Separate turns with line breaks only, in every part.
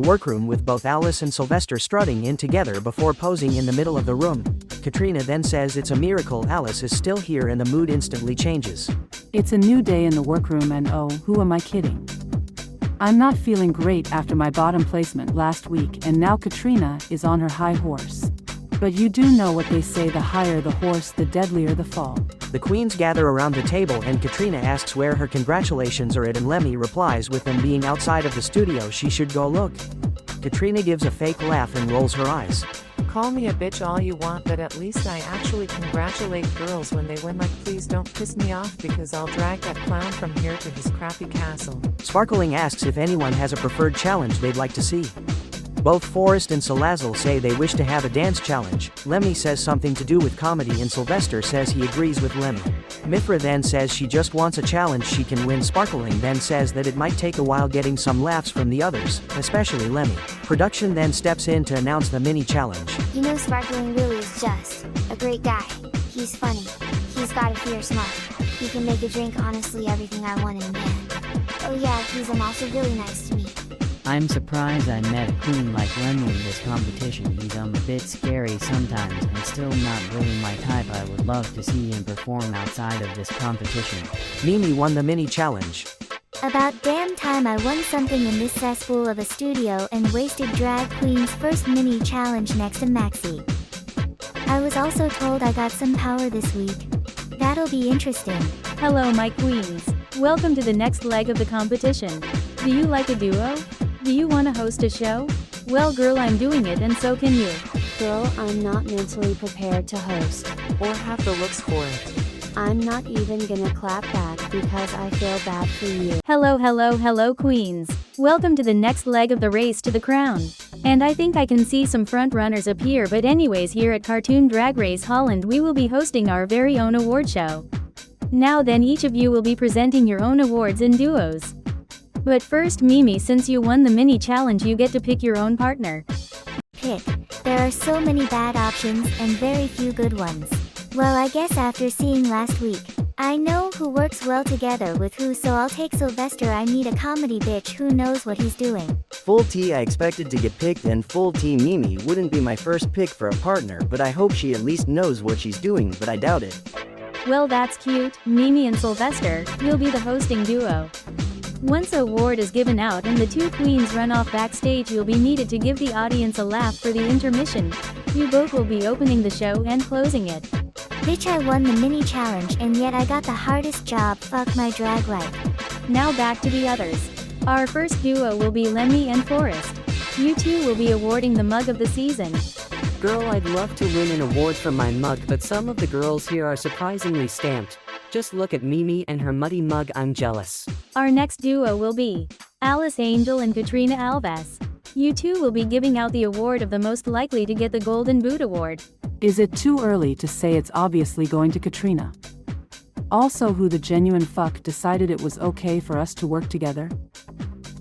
workroom with both Alice and Sylvester strutting in together before posing in the middle of the room. Katrina then says it's a miracle Alice is still here and the mood instantly changes.
It's a new day in the workroom and oh, who am I kidding? I'm not feeling great after my bottom placement last week and now Katrina is on her high horse. But you do know what they say, the higher the horse, the deadlier the fall.
The queens gather around the table and Katrina asks where her congratulations are at and Lemmy replies with them being outside of the studio she should go look. Katrina gives a fake laugh and rolls her eyes.
Call me a bitch all you want, but at least I actually congratulate girls when they win. Like, please don't piss me off because I'll drag that clown from here to his crappy castle.
Sparkling asks if anyone has a preferred challenge they'd like to see. Both Forrest and Salazzle say they wish to have a dance challenge. Lemmy says something to do with comedy and Sylvester says he agrees with Lemmy. Mithra then says she just wants a challenge she can win. Sparkling then says that it might take a while getting some laughs from the others, especially Lemmy. Production then steps in to announce the mini challenge.
You know Sparkling really is just a great guy. He's funny. He's got a fierce mug. He can make a drink, honestly everything I want in a man. Oh yeah, he's also really nice to me.
I'm surprised I met a queen like Lemmy in this competition. He's a bit scary sometimes and still not really my type. I would love to see him perform outside of this competition.
Mimi won the mini challenge.
About damn time I won something in this cesspool of a studio and wasted Drag Queen's first mini challenge next to Maxi. I was also told I got some power this week. That'll be interesting.
Hello my queens. Welcome to the next leg of the competition. Do you like a duo? Do you want to host a show? Well girl, I'm doing it and so can you.
Girl, I'm not mentally prepared to host.
Or have the looks for it.
I'm not even gonna clap back because I feel bad for you.
Hello queens. Welcome to the next leg of the race to the crown. And I think I can see some front runners up here, but anyways, here at Cartoon Drag Race Holland we will be hosting our very own award show. Now then, each of you will be presenting your own awards in duos. But first Mimi, since you won the mini challenge you get to pick your own partner.
Pick. There are so many bad options and very few good ones. Well, I guess after seeing last week, I know who works well together with who, so I'll take Sylvester. I need a comedy bitch who knows what he's doing.
Full T, I expected to get picked, and Full T Mimi wouldn't be my first pick for a partner, but I hope she at least knows what she's doing, but I doubt it.
Well, that's cute. Mimi and Sylvester, you'll be the hosting duo. Once a award is given out and the two queens run off backstage, you'll be needed to give the audience a laugh for the intermission. You both will be opening the show and closing it.
Bitch, I won the mini challenge and yet I got the hardest job. Fuck my drag life.
Now back to the others. Our first duo will be Lemmy and Forrest. You two will be awarding the mug of the season.
Girl, I'd love to win an award for my mug, but some of the girls here are surprisingly stamped. Just look at Mimi and her muddy mug, I'm jealous.
Our next duo will be Alice Angel and Katrina Alves. You two will be giving out the award of the most likely to get the Golden Boot Award.
Is it too early to say it's obviously going to Katrina? Also, who the genuine fuck decided it was okay for us to work together?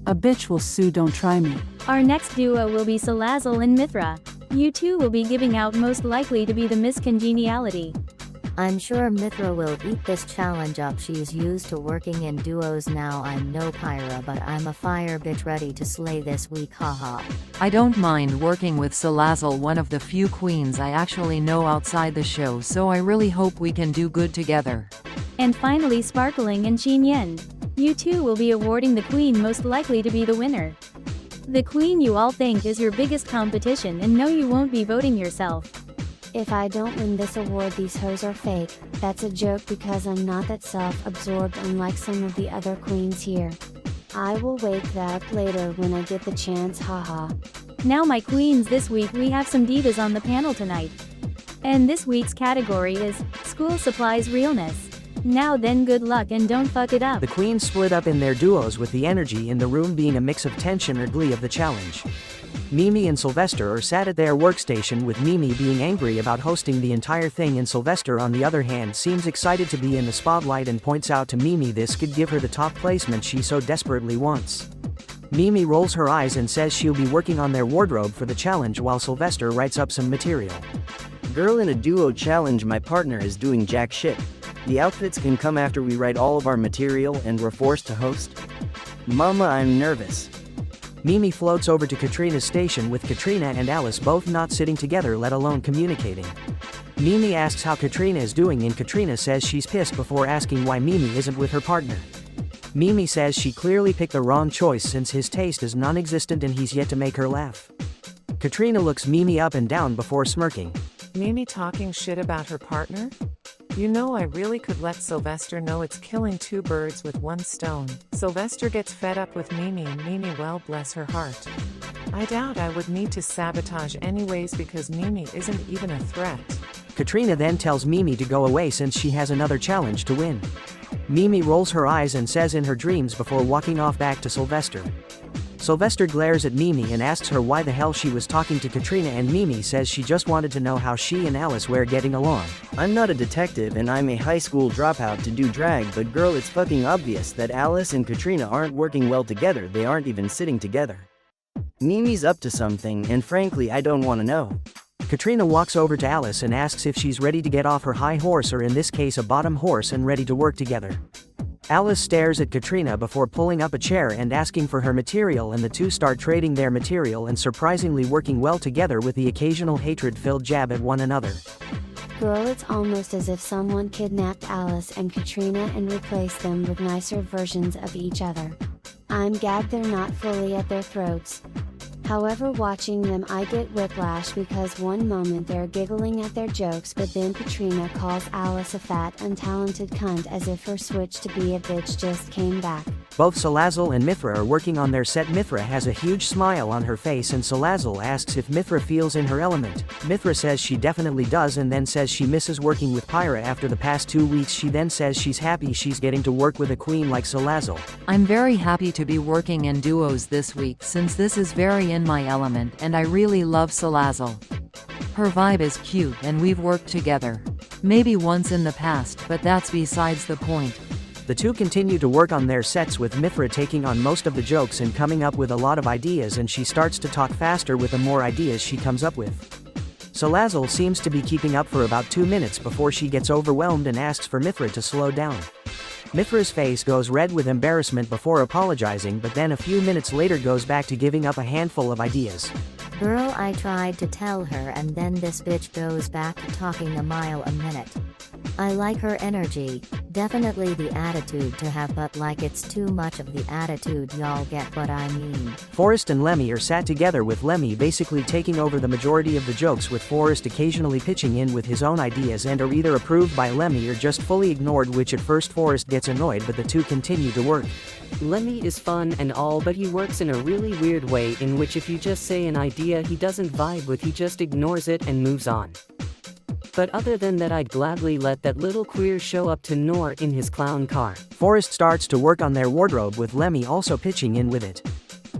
A bitch will sue, don't try me.
Our next duo will be Salazzle and Mithra. You two will be giving out most likely to be the Miss Congeniality.
I'm sure Mithra will eat this challenge up. She's used to working in duos now. I'm no Pyra, but I'm a fire bitch ready to slay this week, haha.
I don't mind working with Salazzle, one of the few queens I actually know outside the show, so I really hope we can do good together.
And finally Sparkling and Chin Yen. You two will be awarding the queen most likely to be the winner. The queen you all think is your biggest competition, and no, you won't be voting yourself.
If I don't win this award, these hoes are fake. That's a joke because I'm not that self-absorbed unlike some of the other queens here. I will wake that up later when I get the chance, haha.
Now my queens, this week we have some divas on the panel tonight. And this week's category is School Supplies Realness. Now then, good luck and don't fuck it up.
The queens split up in their duos, with the energy in the room being a mix of tension or glee of the challenge. Mimi and Sylvester are sat at their workstation, with Mimi being angry about hosting the entire thing, and Sylvester on the other hand seems excited to be in the spotlight and points out to Mimi this could give her the top placement she so desperately wants. Mimi rolls her eyes and says she'll be working on their wardrobe for the challenge while Sylvester writes up some material.
Girl, in a duo challenge my partner is doing jack shit. The outfits can come after we write all of our material and we're forced to host. Mama, I'm nervous.
Mimi floats over to Katrina's station with Katrina and Alice both not sitting together let alone communicating. Mimi asks how Katrina is doing and Katrina says she's pissed before asking why Mimi isn't with her partner. Mimi says she clearly picked the wrong choice since his taste is non-existent and he's yet to make her laugh. Katrina looks Mimi up and down before smirking.
Mimi talking shit about her partner? You know I really could let Sylvester know it's killing two birds with one stone. Sylvester gets fed up with Mimi and Mimi, well bless her heart. I doubt I would need to sabotage anyways because Mimi isn't even a threat.
Katrina then tells Mimi to go away since she has another challenge to win. Mimi rolls her eyes and says in her dreams before walking off back to Sylvester. Sylvester glares at Mimi and asks her why the hell she was talking to Katrina and Mimi says she just wanted to know how she and Alice were getting along.
I'm not a detective and I'm a high school dropout to do drag, but girl, it's fucking obvious that Alice and Katrina aren't working well together, they aren't even sitting together. Mimi's up to something and frankly I don't want to know.
Katrina walks over to Alice and asks if she's ready to get off her high horse or in this case a bottom horse and ready to work together. Alice stares at Katrina before pulling up a chair and asking for her material and the two start trading their material and surprisingly working well together with the occasional hatred-filled jab at one another.
Girl, it's almost as if someone kidnapped Alice and Katrina and replaced them with nicer versions of each other. I'm gagged they're not fully at their throats. However, watching them I get whiplash because one moment they're giggling at their jokes but then Katrina calls Alice a fat untalented cunt as if her switch to be a bitch just came back.
Both Salazzle and Mithra are working on their set. Mithra has a huge smile on her face and Salazzle asks if Mithra feels in her element. Mithra says she definitely does and then says she misses working with Pyra after the past 2 weeks. She then says she's happy she's getting to work with a queen like Salazzle.
I'm very happy to be working in duos this week since this is very in my element and I really love Salazzle. Her vibe is cute and we've worked together. Maybe once in the past, but that's besides the point.
The two continue to work on their sets with Mithra taking on most of the jokes and coming up with a lot of ideas, and she starts to talk faster with the more ideas she comes up with. Salazzle seems to be keeping up for about 2 minutes before she gets overwhelmed and asks for Mithra to slow down. Mithra's face goes red with embarrassment before apologizing, but then a few minutes later goes back to giving up a handful of ideas.
Girl, I tried to tell her and then this bitch goes back to talking a mile a minute. I like her energy, definitely the attitude to have, but like it's too much of the attitude, y'all get what I mean.
Forrest and Lemmy are sat together with Lemmy basically taking over the majority of the jokes with Forrest occasionally pitching in with his own ideas and are either approved by Lemmy or just fully ignored, which at first Forrest gets annoyed but the two continue to work.
Lemmy is fun and all, but he works in a really weird way in which if you just say an idea he doesn't vibe with, he just ignores it and moves on. But other than that, I'd gladly let that little queer show up to Nor in his clown car.
Forrest starts to work on their wardrobe with Lemmy also pitching in with it.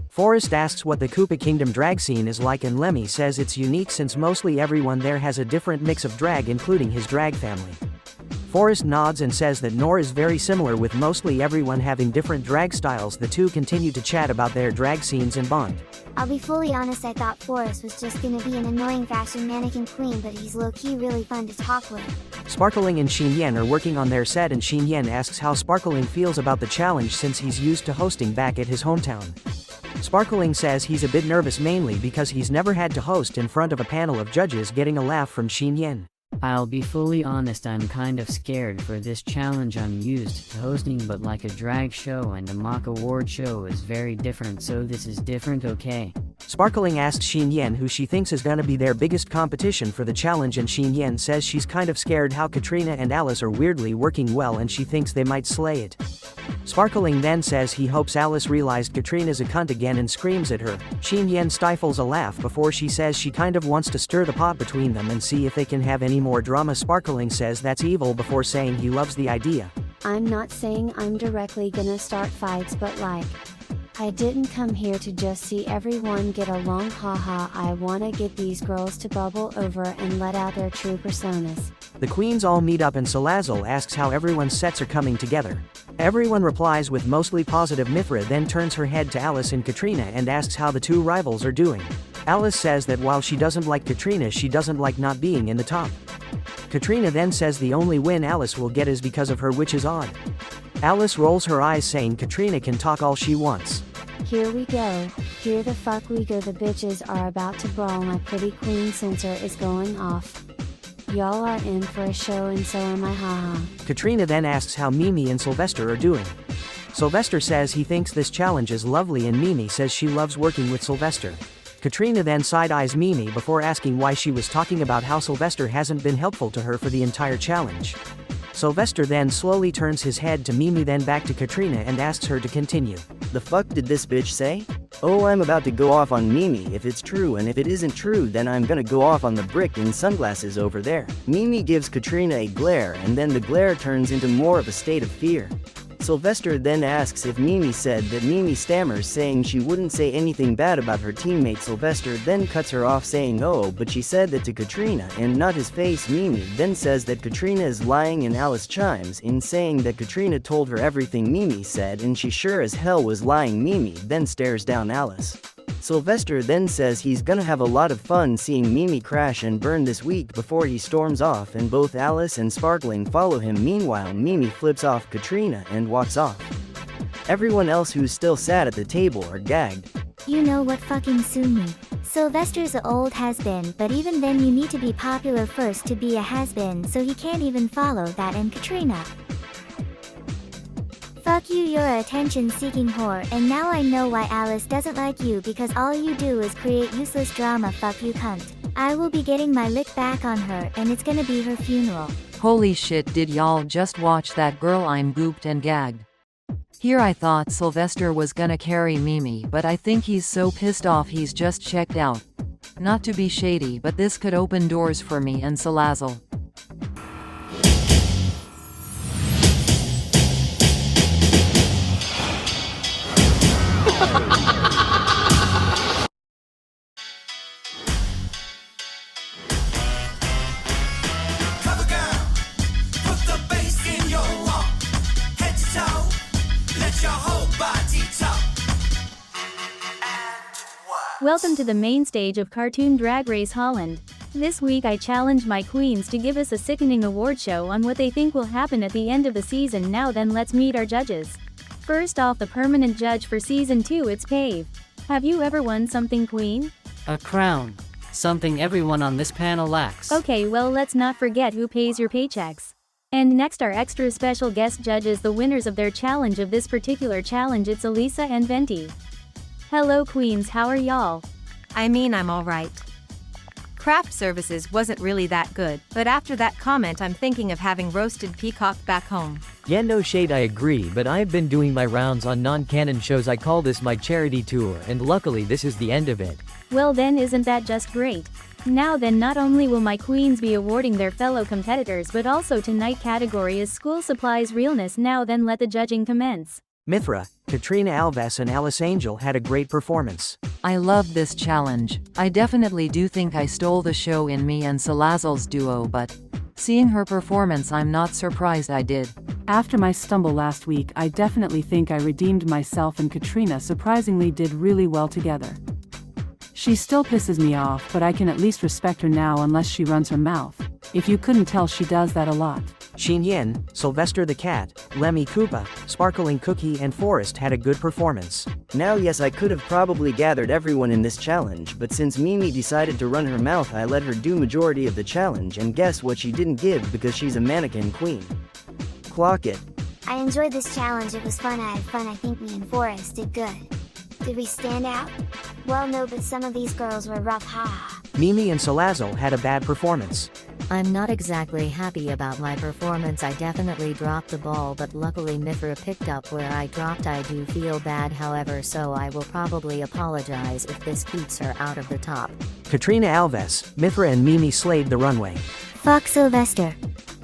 Forrest asks what the Koopa Kingdom drag scene is like and Lemmy says it's unique since mostly everyone there has a different mix of drag, including his drag family. Forrest nods and says that Nor is very similar with mostly everyone having different drag styles. The two continue to chat about their drag scenes and bond.
I'll be fully honest, I thought Forrest was just gonna be an annoying fashion mannequin queen, but he's low-key really fun to talk with.
Sparkling and Xin Yen are working on their set and Xin Yen asks how Sparkling feels about the challenge since he's used to hosting back at his hometown. Sparkling says he's a bit nervous mainly because he's never had to host in front of a panel of judges, getting a laugh from Xin Yen.
I'll be fully honest, I'm kind of scared for this challenge. I'm used to hosting, but like a drag show and a mock award show is very different, so this is different, okay?
Sparkling asks Xin Yen who she thinks is gonna be their biggest competition for the challenge, and Xin Yen says she's kind of scared how Katrina and Alice are weirdly working well and she thinks they might slay it. Sparkling then says he hopes Alice realized Katrina's a cunt again and screams at her. Xin Yen stifles a laugh before she says she kind of wants to stir the pot between them and see if they can have any more drama. Sparkling says that's evil before saying he loves the idea.
I'm not saying I'm directly gonna start fights, but like, I didn't come here to just see everyone get along, haha. I wanna get these girls to bubble over and let out their true personas.
The queens all meet up and Salazzle asks how everyone's sets are coming together. Everyone replies with mostly positive. Mithra then turns her head to Alice and Katrina and asks how the two rivals are doing. Alice says that while she doesn't like Katrina, she doesn't like not being in the top. Katrina then says the only win Alice will get is because of her, which is odd. Alice rolls her eyes saying Katrina can talk all she wants.
Here we go. Here the fuck we go, the bitches are about to brawl, my pretty queen sensor is going off. Y'all are in for a show and so am I, haha.
Katrina then asks how Mimi and Sylvester are doing. Sylvester says he thinks this challenge is lovely and Mimi says she loves working with Sylvester. Katrina then side-eyes Mimi before asking why she was talking about how Sylvester hasn't been helpful to her for the entire challenge. Sylvester then slowly turns his head to Mimi then back to Katrina and asks her to continue.
The fuck did this bitch say? Oh, I'm about to go off on Mimi if it's true, and if it isn't true then I'm gonna go off on the brick in sunglasses over there. Mimi gives Katrina a glare and then the glare turns into more of a state of fear. Sylvester then asks if Mimi said that. Mimi stammers saying she wouldn't say anything bad about her teammate. Sylvester then cuts her off saying oh, but she said that to Katrina and not his face. Mimi then says that Katrina is lying and Alice chimes in saying that Katrina told her everything Mimi said and she sure as hell was lying. Mimi then stares down Alice. Sylvester then says he's gonna have a lot of fun seeing Mimi crash and burn this week before he storms off, and both Alice and Sparkling follow him. Meanwhile, Mimi flips off Katrina and walks off. Everyone else who's still sat at the table are gagged.
You know what, fucking sue me. Sylvester's a old has-been, but even then you need to be popular first to be a has-been, so he can't even follow that. And Katrina, fuck you, you're a attention-seeking whore, and now I know why Alice doesn't like you, because all you do is create useless drama. Fuck you, cunt. I will be getting my lick back on her, and it's gonna be her funeral.
Holy shit, did y'all just watch that girl? I'm gooped and gagged. Here I thought Sylvester was gonna carry Mimi, but I think he's so pissed off he's just checked out. Not to be shady, but this could open doors for me and Salazzle.
Welcome to the main stage of Cartoon Drag Race Holland. This week I challenged my queens to give us a sickening award show on what they think will happen at the end of the season. Now then, let's meet our judges. First off, the permanent judge for season 2, it's Pave. Have you ever won something, queen?
A crown. Something everyone on this panel lacks.
Okay, well, let's not forget who pays your paychecks. And next, our extra special guest judges, the winners of their challenge. Of this particular challenge, it's Elisa and Venti. Hello queens, how are y'all?
I mean, I'm alright. Craft services wasn't really that good, but after that comment I'm thinking of having roasted peacock back home.
Yeah, no shade, I agree, but I've been doing my rounds on non-canon shows. I call this my charity tour, and luckily this is the end of it.
Well then, isn't that just great? Now then, not only will my queens be awarding their fellow competitors, but also tonight category is school supplies realness. Now then, let the judging commence.
Mithra, Katrina Alves and Alice Angel had a great performance.
I loved this challenge. I definitely do think I stole the show in me and Salazzle's duo, but seeing her performance, I'm not surprised I did.
After my stumble last week, I definitely think I redeemed myself, and Katrina surprisingly did really well together. She still pisses me off, but I can at least respect her now unless she runs her mouth. If you couldn't tell, she does that a lot.
Xin Yin, Sylvester the Cat, Lemmy Koopa, Sparkling Cookie and Forrest had a good performance.
Now yes, I could have probably gathered everyone in this challenge, but since Mimi decided to run her mouth, I let her do majority of the challenge, and guess what she didn't give, because she's a mannequin queen. Clock it.
I enjoyed this challenge, it was fun, I had fun. I think me and Forrest did good. Did we stand out? Well, no, but some of these girls were rough, ha.
Mimi and Salazzle had a bad performance.
I'm not exactly happy about my performance. I definitely dropped the ball, but luckily Mithra picked up where I dropped. I do feel bad, however, so I will probably apologize if this keeps her out of the top.
Katrina Alves, Mithra and Mimi slayed the runway.
Fuck Sylvester.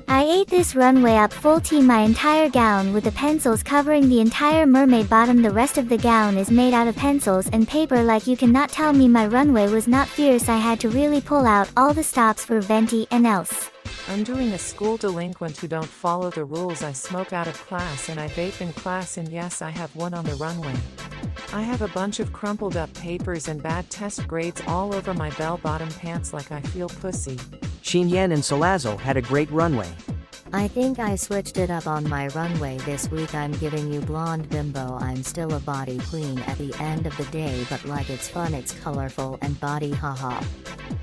I ate this runway up full team, my entire gown with the pencils covering the entire mermaid bottom. The rest of the gown is made out of pencils and paper. Like, you cannot tell me my runway was not fierce. I had to really pull out all the stops for Venti and else.
I'm doing a school delinquent who don't follow the rules. I smoke out of class and I vape in class, and yes, I have one on the runway. I have a bunch of crumpled up papers and bad test grades all over my bell-bottom pants, like I feel pussy.
Xin Yen and Salazzle had a great runway.
I think I switched it up on my runway this week. I'm giving you blonde bimbo. I'm still a body queen at the end of the day, but like it's fun, it's colorful and body haha.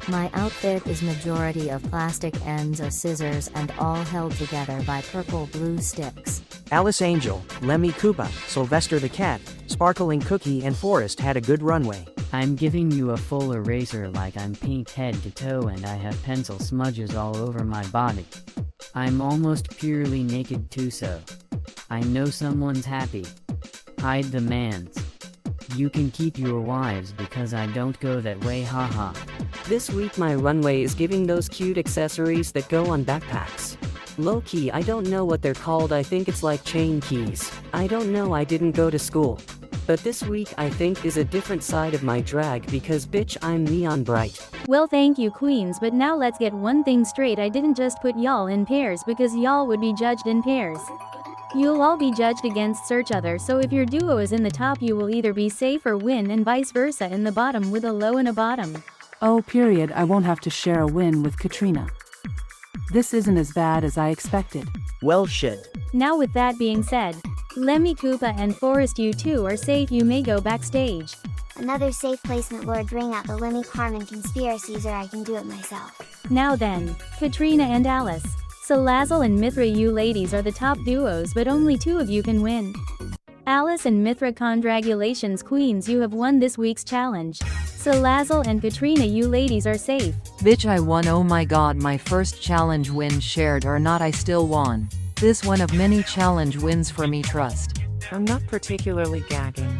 My outfit is majority of plastic ends of scissors and all held together by purple blue sticks.
Alice Angel, Lemmy Koopa, Sylvester the Cat, Sparkling Cookie and Forrest had a good runway.
I'm giving you a full eraser like I'm pink head to toe and I have pencil smudges all over my body. I'm almost purely naked too, so I know someone's happy. Hide the mans. You can keep your wives because I don't go that way haha.
This week my runway is giving those cute accessories that go on backpacks. Low-key, I don't know what they're called. I think it's like chain keys. I don't know, I didn't go to school. But this week I think is a different side of my drag because bitch I'm neon bright.
Well, thank you queens, but now let's get one thing straight. I didn't just put y'all in pairs because y'all would be judged in pairs. You'll all be judged against each other, so if your duo is in the top you will either be safe or win, and vice versa in the bottom with a low and a bottom.
Oh period, I won't have to share a win with Katrina. This isn't as bad as I expected.
Well shit.
Now with that being said, Lemmy Koopa and Forrest, you two are safe, you may go backstage.
Another safe placement, Lord. Bring out the Lemmy Carmen conspiracies or I can do it myself.
Now then, Katrina and Alice, Salazzle and Mithra, you ladies are the top duos, but only two of you can win. Alice and Mithra, congratulations queens, you have won this week's challenge. Salazzle and Katrina, you ladies are safe.
Bitch, I won. Oh my god, my first challenge win, shared or not I still won. This one of many challenge wins for me, trust.
I'm not particularly gagging.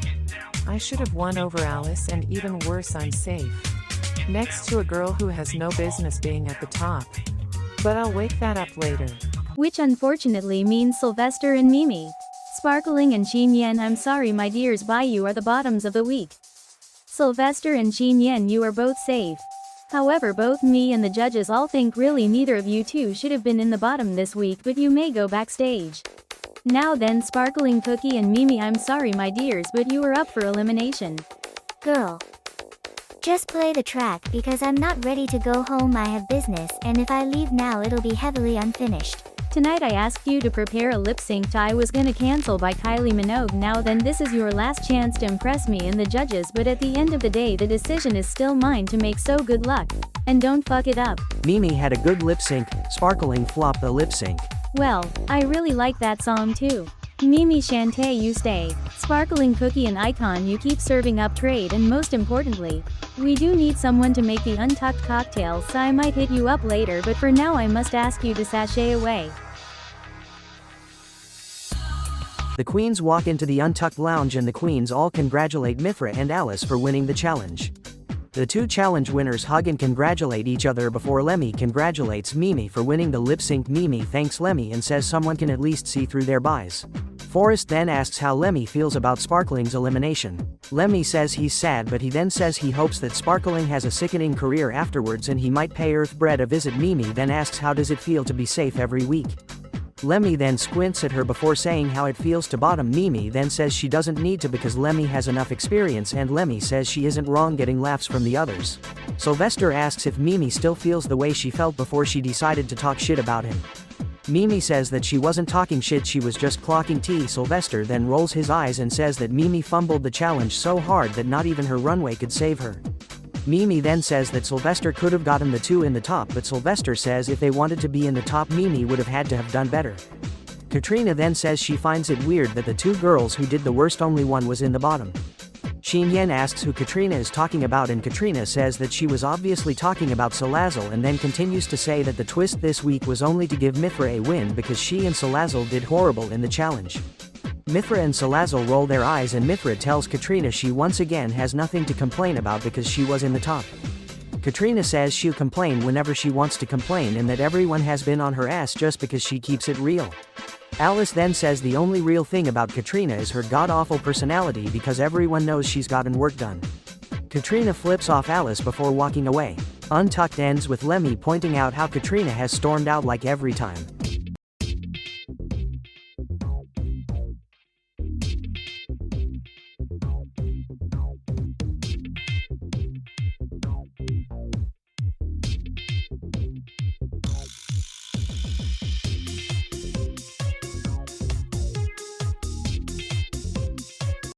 I should have won over Alice, and even worse, I'm safe. Next to a girl who has no business being at the top. But I'll wake that up later.
Which unfortunately means Sylvester and Mimi. Sparkling and Xin Yan, I'm sorry my dears, bye, you are the bottoms of the week. Sylvester and Xin Yan, you are both safe. However, both me and the judges all think really neither of you two should have been in the bottom this week, but you may go backstage. Now then, Sparkling Cookie and Mimi, I'm sorry my dears, but you are up for elimination.
Girl, just play the track because I'm not ready to go home. I have business, and if I leave now it'll be heavily unfinished.
Tonight I asked you to prepare a lip sync I was gonna cancel by Kylie Minogue. Now then, this is your last chance to impress me and the judges, but at the end of the day the decision is still mine to make, so good luck. And don't fuck it up.
Mimi had a good lip sync, Sparkling flopped the lip sync.
Well, I really like that song too. Mimi Shantae, you stay. Sparkling Cookie and Icon, you keep serving up trade, and most importantly, we do need someone to make the untucked cocktails, so I might hit you up later, but for now I must ask you to sashay away.
The queens walk into the Untucked Lounge and the queens all congratulate Mithra and Alice for winning the challenge. The two challenge winners hug and congratulate each other before Lemmy congratulates Mimi for winning the lip sync. Mimi thanks Lemmy and says someone can at least see through their buys. Forrest then asks how Lemmy feels about Sparkling's elimination. Lemmy says he's sad, but he then says he hopes that Sparkling has a sickening career afterwards and he might pay Earthbread a visit. Mimi then asks how does it feel to be safe every week. Lemmy then squints at her before saying how it feels to bottom. Mimi then says she doesn't need to because Lemmy has enough experience, and Lemmy says she isn't wrong getting laughs from the others. Sylvester asks if Mimi still feels the way she felt before she decided to talk shit about him. Mimi says that she wasn't talking shit, she was just clocking tea. Sylvester then rolls his eyes and says that Mimi fumbled the challenge so hard that not even her runway could save her. Mimi then says that Sylvester could have gotten the two in the top, but Sylvester says if they wanted to be in the top Mimi would have had to have done better. Katrina then says she finds it weird that the two girls who did the worst only one was in the bottom. Xin Yan asks who Katrina is talking about, and Katrina says that she was obviously talking about Salazzle, and then continues to say that the twist this week was only to give Mithra a win because she and Salazzle did horrible in the challenge. Mithra and Salazzle roll their eyes and Mithra tells Katrina she once again has nothing to complain about because she was in the top. Katrina says she'll complain whenever she wants to complain and that everyone has been on her ass just because she keeps it real. Alice then says the only real thing about Katrina is her god-awful personality because everyone knows she's gotten work done. Katrina flips off Alice before walking away. Untucked ends with Lemmy pointing out how Katrina has stormed out like every time.